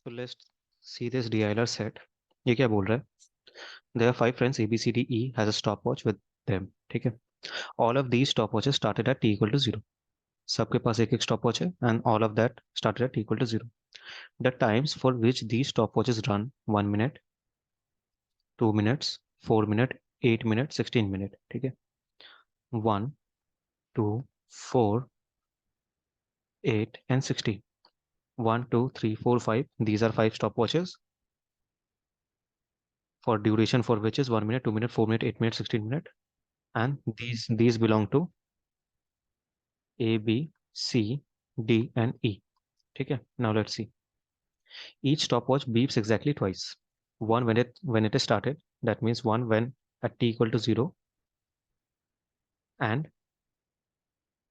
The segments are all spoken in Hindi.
So let's see this DILR set. ये क्या बोल रहा है? There are five friends A B C D E has a stopwatch with them. ठीक है. All of these stopwatches started at t equal to 0. सबके पास एक एक stopwatch है and all of that started at t equal to 0. The times for which these stopwatches run 1 minute, 2 minutes, 4 minute, 8 minute, 16 minute. ठीक है. 1, 2, 4, 8 and 16. 1, 2, 3, 4, 5. These are five stopwatches for duration for which is 1 minute, 2 minute, 4 minute, 8 minute, 16 minute. And these belong to A, B, C, D and E. ठीक है. Now let's see. Each stopwatch beeps exactly twice. One when it is started. That means one when at t equal to 0, and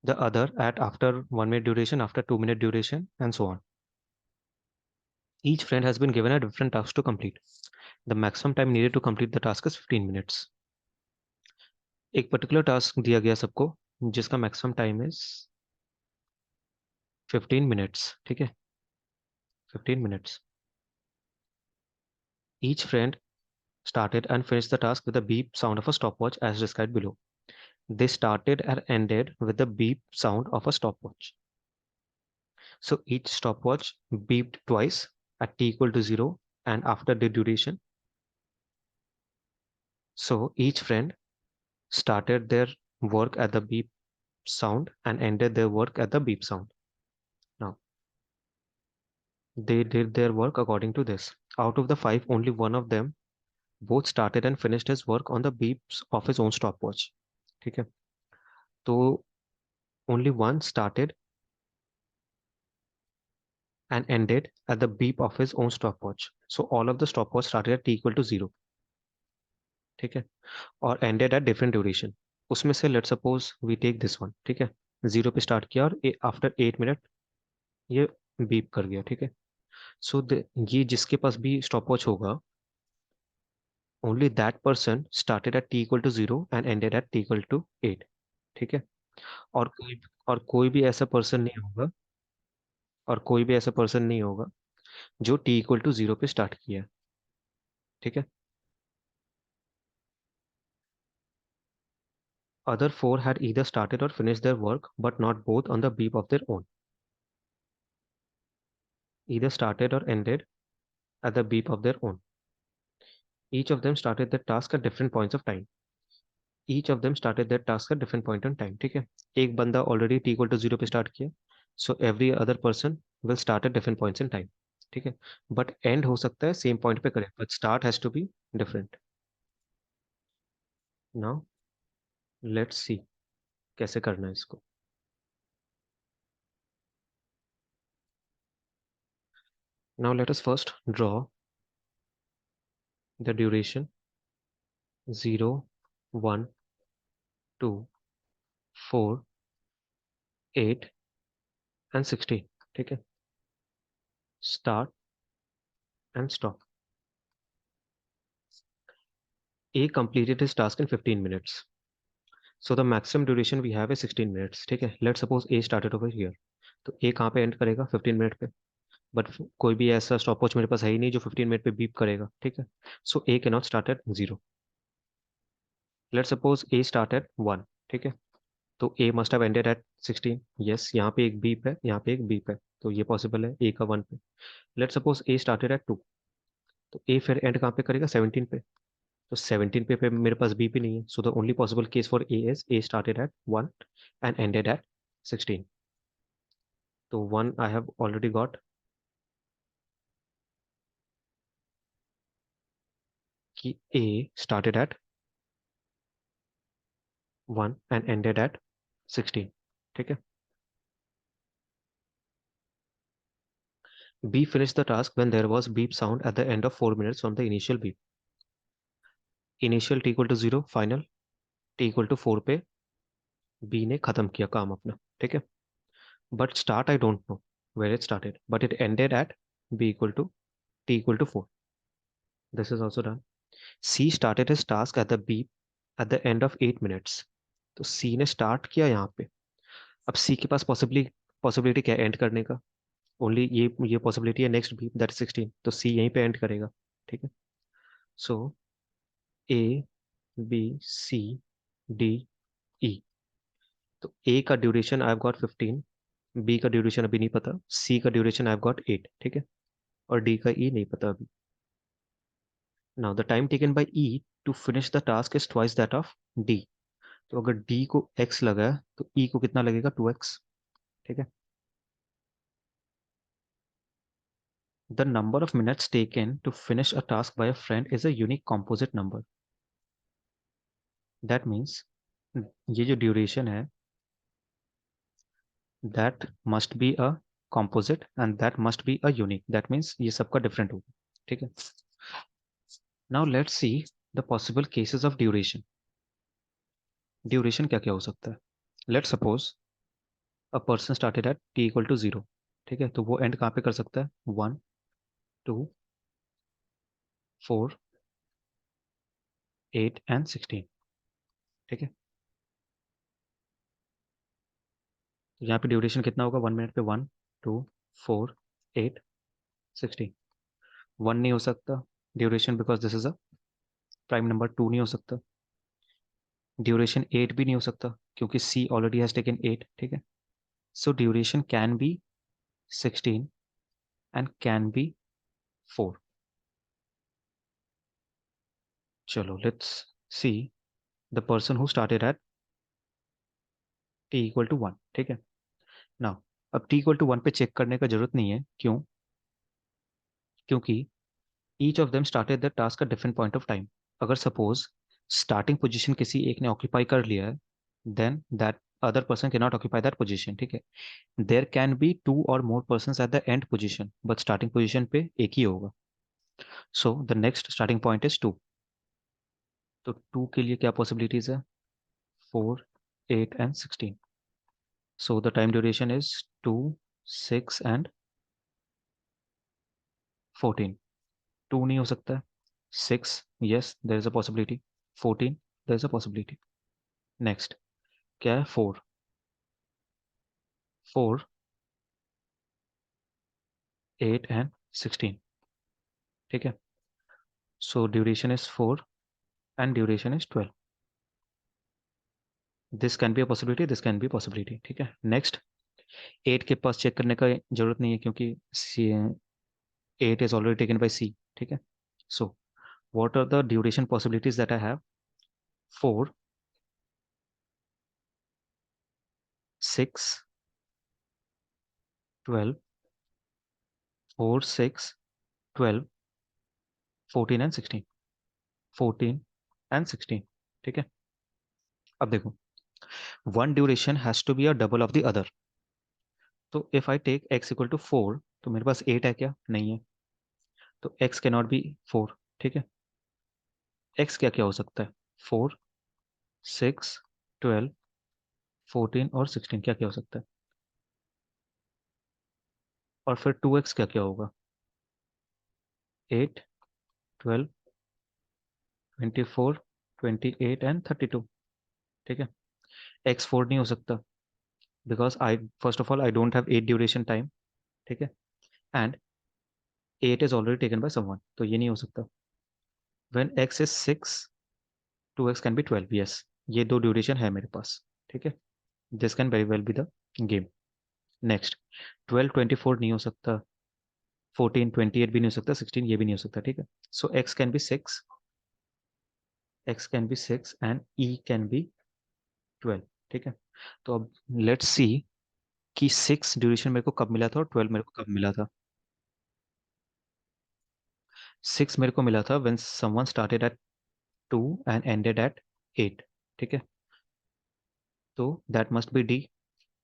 the other at after 1 minute duration, after 2 minute duration, and so on. Each friend has been given a different task to complete. The maximum time needed to complete the task is 15 minutes. एक पर्टिकुलर टास्क दिया गया सबको जिसका मैक्सिमम टाइम इज 15 मिनट्स. ठीक है. 15 minutes. Each friend started and finished the task with the beep sound of a stopwatch as described below. They started and ended with the beep sound of a stopwatch. So each stopwatch beeped twice at t equal to 0 and after the duration. So each friend started their work at the beep sound and ended their work at the beep sound. Now, they did their work according to this. Out of the five, only one of them both started and finished his work on the beeps of his own stopwatch. ठीक है. तो only one started and ended at the beep of his own stopwatch. So all of the stopwatch started at t equal to 0. ठीक है. और ended at different duration. उसमें से let's suppose we take this one. ठीक है. 0 पे स्टार्ट किया और after 8 मिनट ये बीप कर गया. ठीक है. सो ये जिसके पास भी stopwatch होगा, only that person started at t equal to 0 and ended at t equal to 8. ठीक है. और कोई और कोई भी ऐसा पर्सन नहीं होगा और कोई भी ऐसा पर्सन नहीं होगा जो t इक्वल टू 0 पे स्टार्ट किया. ठीक है. Other four had either started or finished their work, but not both on the beep of their own. Either started or ended at the beep of their own. Each of them started their task at different points of time. Each of them started their task at different point in time. ठीक है. एक बंदा ऑलरेडी t इक्वल टू 0 पे स्टार्ट किया, so every other person will start at different points in time. ठीक है. बट एंड हो सकता है सेम पॉइंट पे करे, but start has to be different. Now let's see कैसे करना है इसको. Now let us first draw the duration 0, 1, 2, 4, 8 and 16. ठीक है. Start and stop. A completed his task in 15 minutes. So the maximum duration we have is 16 minutes. ठीक है. Let's suppose A started over here. तो A कहाँ पे end करेगा? 15 मिनट पे. बट कोई भी ऐसा stopwatch मेरे पास है ही नहीं जो 15 मिनट पे बीप करेगा. ठीक है. So A cannot start at 0. Let's suppose A start at 1. ठीक है. तो A must have ended at 16. Yes, यहाँ पे एक बीप है, यहाँ पे एक बीप है, तो ये पॉसिबल है A का 1 पे. Let's suppose A started at 2. तो A फिर एंड कहाँ पे करेगा? 17 पे. तो 17 पे मेरे पास बीप ही नहीं है. सो the only possible case for A is A started at 1 and ended at 16. तो 1 I have already got. कि A started at 1 and ended at 16. ठीक है. B finished the task when there was beep sound at the end of 4 minutes from the initial beep. Initial t equal to 0, final t equal to 4 पे B ने खत्म किया काम अपना. ठीक है. But start I don't know where it started, but it ended at B equal to t equal to 4. This is also done. C started his task at the beep at the end of 8 minutes. तो C ने स्टार्ट किया यहाँ पे. अब C के पास पॉसिबिलिटी क्या एंड करने का? ओनली ये पॉसिबिलिटी है नेक्स्ट भी, दैट 16, तो सी यहीं पे एंड करेगा। ठीक है, सो ए बी सी डी ई। तो ए का duration I have got 15, B का ड्यूरेशन अभी नहीं पता, सी का ड्यूरेशन आई हैव गॉट 8। ठीक है, और डी का ई नहीं पता अभी। Now the time taken by E to finish the task is twice that of D. तो अगर डी को एक्स लगा है तो ई को कितना लगेगा, 2x। ठीक है, the number of minutes taken to finish a task by a friend is a unique composite number. That means ये जो ड्यूरेशन है, that must be a composite and that must be a unique, that means ये सबका different होगा। ठीक है, now let's see the possible cases of duration। Duration क्या क्या हो सकता है? Let suppose a person started at t equal to 0। ठीक है, तो वो एंड कहाँ पे कर सकता है? 1, 2, 4, 8 एंड 16। ठीक है, तो यहाँ पे ड्यूरेशन कितना होगा 1 मिनट पे? 1, 2, 4, 8, 16। 1 नहीं हो सकता duration, because this is a prime number. 2 नहीं हो सकता ड्यूरेशन, 8 भी नहीं हो सकता क्योंकि सी ऑलरेडी हैज टेकन 8। ठीक है, so duration can be 16 and can be 4। चलो let's see the person who started at T equal to 1। ठीक है, नाउ अब टी इक्वल टू 1 पे चेक करने का जरूरत नहीं है, क्यों? क्योंकि each of them started the task a different point of time. अगर सपोज स्टार्टिंग पोजीशन किसी एक ने ऑक्यूपाई कर लिया है, then that other person can not occupy that position. ठीक है, देयर कैन बी टू और more person at the end position, but starting position पे एक ही होगा। So the next starting point is 2। तो 2 के लिए क्या पॉसिबिलिटीज है? 4, 8 and 16। So the time duration is 2, 6 and 14। 2 नहीं हो सकता है, 6 yes there is a possibility, 14 there is a possibility। Next क्या है? 4, 4, 8 एंड 16। ठीक है, so duration is 4 and duration is 12। This can be a possibility, this can be possibility. ठीक है, नेक्स्ट 8 के पास चेक करने का जरूरत नहीं है क्योंकि 8 is already taken by C. ठीक है, so what are the duration possibilities that I have? 4, 6, 12, 4, 6, 12, 14 and 16। 14 and 16। ठीक है, अब देखो, one duration has to be a double of the other. तो if I take x equal to 4, तो मेरे पास 8 है क्या? नहीं है, तो x कैन नॉट बी 4। ठीक है, x क्या क्या हो सकता है? 4, 6, 12, 14 और 16 क्या क्या हो सकता है? और फिर 2x क्या क्या होगा? 8, 12, 24, 28 एंड 32। ठीक है, x 4 नहीं हो सकता because I first of all I don't have 8 duration time. ठीक है, and 8 is already taken by someone, तो ये नहीं हो सकता। When x is 6, 2x can be 12, yes, ये दो ड्यूरेशन है मेरे पास। ठीक है, this can very well be the game. Next 12, 24 नहीं हो सकता, 14, 28 भी नहीं हो सकता, 16 ये भी नहीं हो सकता। ठीक है, सो x can be 6, x can be 6 and e can be 12। ठीक है, तो अब लेट्स सी कि 6 ड्यूरेशन मेरे को कब मिला था और 12 मेरे को कब मिला था। 6 मेरे को मिला था when someone started at 2 and ended at 8। ठीक है, तो that must B D.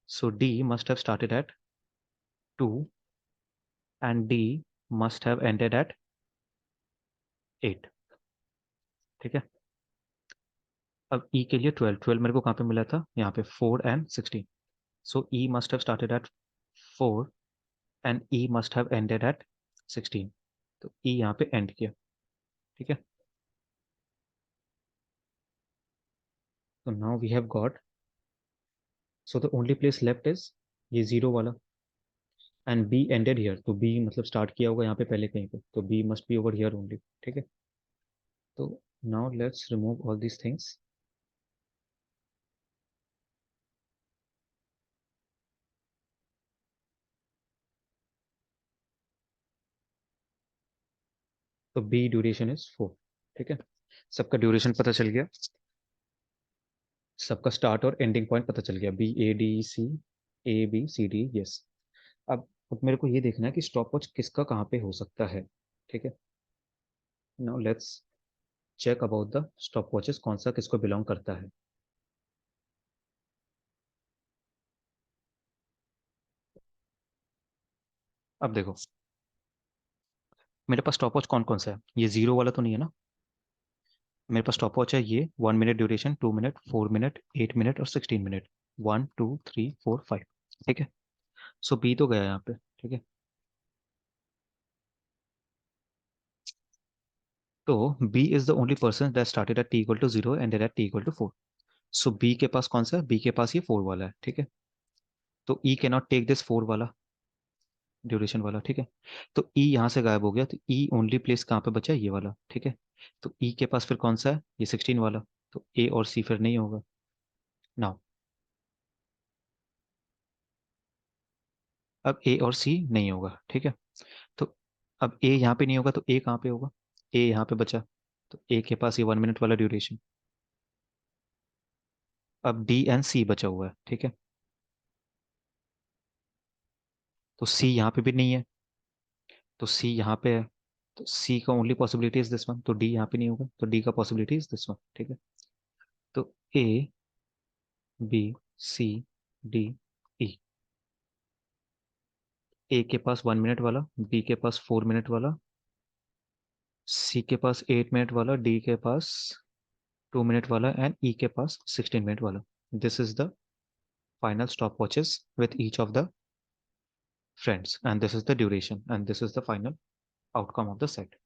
So D must have started at 2 and D must have ended at 8। ठीक है, अब ई के लिए 12, 12 मेरे को कहाँ पे मिला था? यहाँ पे 4 and 16। So E must have started at 4 and E must have ended at 16। तो ई यहाँ पे एंड किया। ठीक है, तो now we have got, so the only place left is ये जीरो वाला। एंड बी एंडेड हियर, तो बी मतलब स्टार्ट किया होगा यहाँ पे पहले कहीं पे, तो B must be over here only, ठीक है। तो now let's remove all these things. तो बी ड्यूरेशन इज 4, ठीक है। सबका ड्यूरेशन पता चल गया, सबका स्टार्ट और एंडिंग पॉइंट पता चल गया, B A D C, A B C D, yes. अब मेरे को ये देखना है कि स्टॉप वॉच किसका कहाँ पे हो सकता है, ठीक है। Now let's check about the stop watches, कौन सा किसको बिलोंग करता है। अब देखो मेरे पास स्टॉप वॉच कौन कौन सा है, ये जीरो वाला तो नहीं है ना। मेरे पास स्टॉप वॉच है ये 1 minute duration, 2 minute, 4 minute, 8 minute और 16 मिनट, 1 2 3 4 5, ठीक है। सो बी तो गया यहाँ पे, ठीक है। तो B is the only person that started at T equal to 0 and at T equal to 4। सो बी के पास कौन सा है, बी के पास ये 4 वाला है, ठीक है। तो ई कैन नॉट टेक दिस 4 वाला ड्यूरेशन वाला, ठीक है। तो ई यहाँ से गायब हो गया, तो ई ओनली प्लेस कहाँ पे बचा है, ये वाला, ठीक है। तो ई के पास फिर कौन सा है, ये 16 वाला। तो ए और सी फिर नहीं होगा। नाउ अब ए और सी नहीं होगा, ठीक है। तो अब ए यहाँ पे नहीं होगा तो ए कहाँ पे होगा, ए यहाँ पे बचा, तो ए के पास ये 1 मिनट वाला ड्यूरेशन। अब डी एंड सी बचा हुआ है, ठीक है। तो सी यहाँ पे भी नहीं है, तो सी यहाँ पे है, तो सी का only possibility is this one, तो डी यहाँ पे नहीं होगा, तो डी का पॉसिबिलिटी इज दिस वन, ठीक है। तो ए बी सी डी ई, ए के पास 1 मिनट वाला, बी के पास 4 मिनट वाला, सी के पास 8 मिनट वाला, डी के पास 2 मिनट वाला एंड ई के पास 16 मिनट वाला। This is the final stopwatches with each of the friends, and this is the duration, and this is the final outcome of the set.